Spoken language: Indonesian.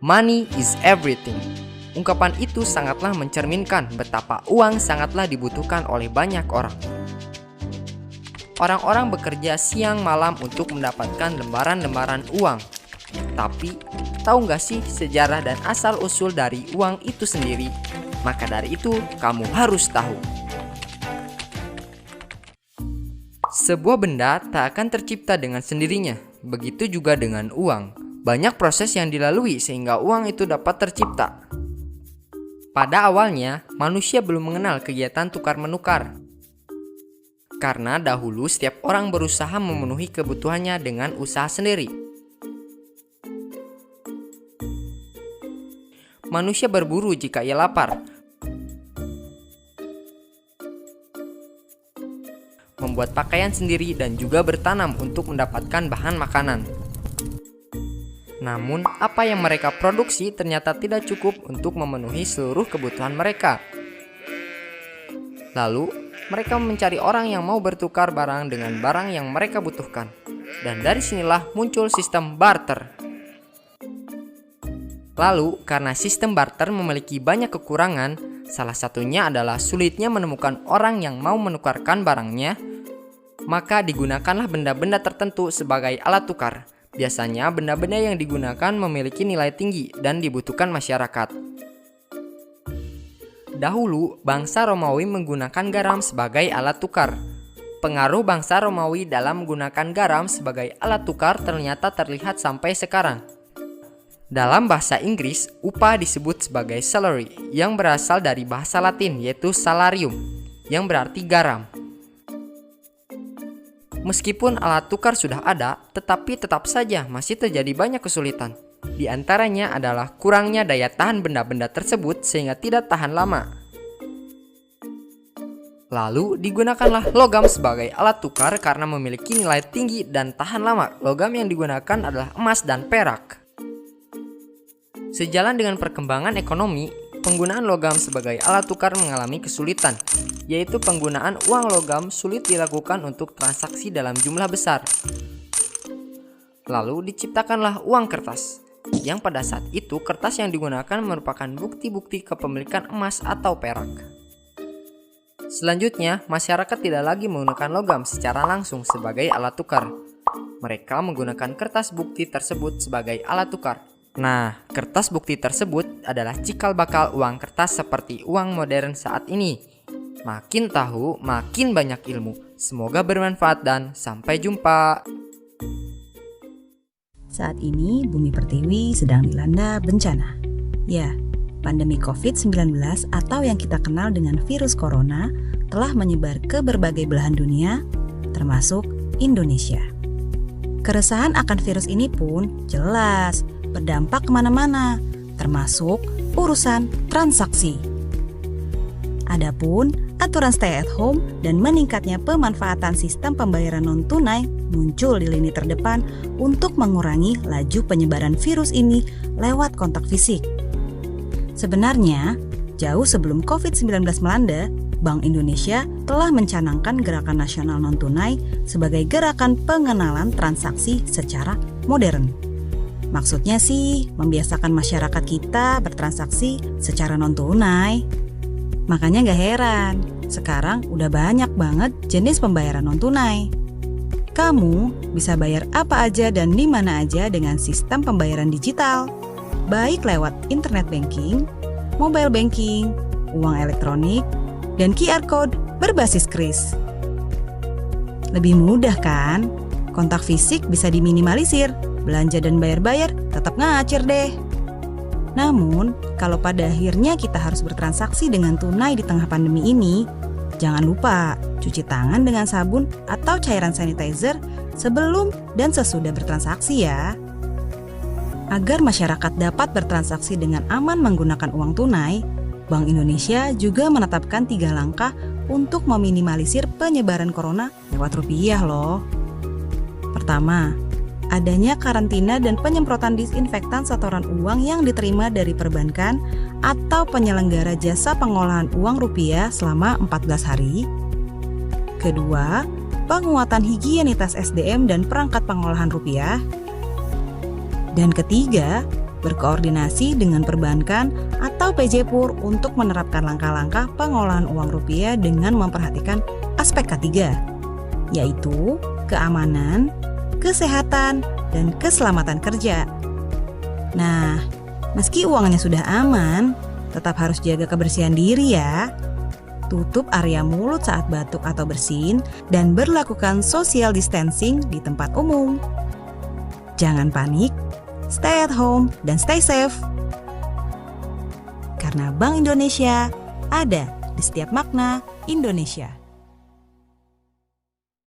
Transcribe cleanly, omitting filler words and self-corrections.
Money is everything. Ungkapan itu sangatlah mencerminkan betapa uang sangatlah dibutuhkan oleh banyak orang. Orang-orang bekerja siang malam untuk mendapatkan lembaran-lembaran uang. Tapi, tahu nggak sih sejarah dan asal-usul dari uang itu sendiri? Maka dari itu, kamu harus tahu. Sebuah benda tak akan tercipta dengan sendirinya. Begitu juga dengan uang. Banyak proses yang dilalui sehingga uang itu dapat tercipta. Pada awalnya, manusia belum mengenal kegiatan tukar-menukar. Karena dahulu setiap orang berusaha memenuhi kebutuhannya dengan usaha sendiri. Manusia berburu jika ia lapar, membuat pakaian sendiri dan juga bertanam untuk mendapatkan bahan makanan. Namun, apa yang mereka produksi ternyata tidak cukup untuk memenuhi seluruh kebutuhan mereka. Lalu, mereka mencari orang yang mau bertukar barang dengan barang yang mereka butuhkan. Dan dari sinilah muncul sistem barter. Lalu, karena sistem barter memiliki banyak kekurangan, salah satunya adalah sulitnya menemukan orang yang mau menukarkan barangnya, maka digunakanlah benda-benda tertentu sebagai alat tukar. Biasanya benda-benda yang digunakan memiliki nilai tinggi dan dibutuhkan masyarakat. Dahulu, bangsa Romawi menggunakan garam sebagai alat tukar. Pengaruh bangsa Romawi dalam menggunakan garam sebagai alat tukar ternyata terlihat sampai sekarang. Dalam bahasa Inggris, upah disebut sebagai salary, yang berasal dari bahasa Latin yaitu salarium, yang berarti garam. Meskipun alat tukar sudah ada, tetapi tetap saja masih terjadi banyak kesulitan. Di antaranya adalah kurangnya daya tahan benda-benda tersebut sehingga tidak tahan lama. Lalu digunakanlah logam sebagai alat tukar karena memiliki nilai tinggi dan tahan lama. Logam yang digunakan adalah emas dan perak. Sejalan dengan perkembangan ekonomi, penggunaan logam sebagai alat tukar mengalami kesulitan, yaitu penggunaan uang logam sulit dilakukan untuk transaksi dalam jumlah besar. Lalu diciptakanlah uang kertas, yang pada saat itu kertas yang digunakan merupakan bukti-bukti kepemilikan emas atau perak. Selanjutnya, masyarakat tidak lagi menggunakan logam secara langsung sebagai alat tukar. Mereka menggunakan kertas bukti tersebut sebagai alat tukar. Nah, kertas bukti tersebut adalah cikal bakal uang kertas seperti uang modern saat ini. Makin tahu, makin banyak ilmu. Semoga bermanfaat dan sampai jumpa. Saat ini bumi pertiwi sedang dilanda bencana. Ya, pandemi COVID-19 atau yang kita kenal dengan virus corona telah menyebar ke berbagai belahan dunia, termasuk Indonesia. Keresahan akan virus ini pun jelas berdampak kemana-mana, termasuk urusan transaksi. Adapun aturan stay at home dan meningkatnya pemanfaatan sistem pembayaran non-tunai muncul di lini terdepan untuk mengurangi laju penyebaran virus ini lewat kontak fisik. Sebenarnya, jauh sebelum COVID-19 melanda, Bank Indonesia telah mencanangkan gerakan nasional non-tunai sebagai gerakan pengenalan transaksi secara modern. Maksudnya sih, membiasakan masyarakat kita bertransaksi secara non-tunai. Makanya gak heran, sekarang udah banyak banget jenis pembayaran non-tunai. Kamu bisa bayar apa aja dan di mana aja dengan sistem pembayaran digital, baik lewat internet banking, mobile banking, uang elektronik, dan QR Code berbasis kris. Lebih mudah kan? Kontak fisik bisa diminimalisir, belanja dan bayar-bayar tetap ngacir deh. Namun, kalau pada akhirnya kita harus bertransaksi dengan tunai di tengah pandemi ini, jangan lupa cuci tangan dengan sabun atau cairan sanitizer sebelum dan sesudah bertransaksi ya. Agar masyarakat dapat bertransaksi dengan aman menggunakan uang tunai, Bank Indonesia juga menetapkan 3 langkah untuk meminimalisir penyebaran corona lewat rupiah loh. Pertama, adanya karantina dan penyemprotan disinfektan setoran uang yang diterima dari perbankan atau penyelenggara jasa pengolahan uang rupiah selama 14 hari. Kedua, penguatan higienitas SDM dan perangkat pengolahan rupiah. Dan ketiga, berkoordinasi dengan perbankan atau PJPUR untuk menerapkan langkah-langkah pengolahan uang rupiah dengan memperhatikan aspek ketiga, yaitu keamanan, kesehatan, dan keselamatan kerja. Nah, meski uangnya sudah aman, tetap harus jaga kebersihan diri ya. Tutup area mulut saat batuk atau bersin dan berlakukan social distancing di tempat umum. Jangan panik, stay at home dan stay safe. Karena Bank Indonesia ada di setiap makna Indonesia.